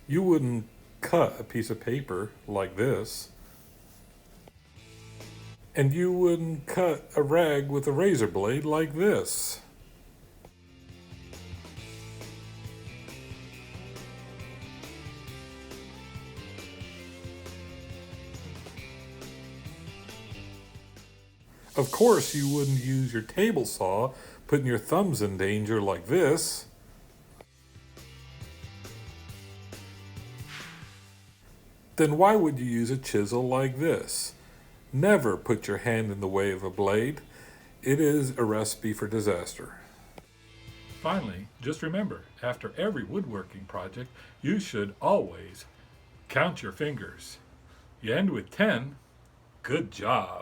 You wouldn't cut a piece of paper like this. And you wouldn't cut a rag with a razor blade like this. Of course, you wouldn't use your table saw, putting your thumbs in danger like this. Then why would you use a chisel like this? Never put your hand in the way of a blade. It is a recipe for disaster. Finally, just remember, after every woodworking project, you should always count your fingers. You end with 10, good job.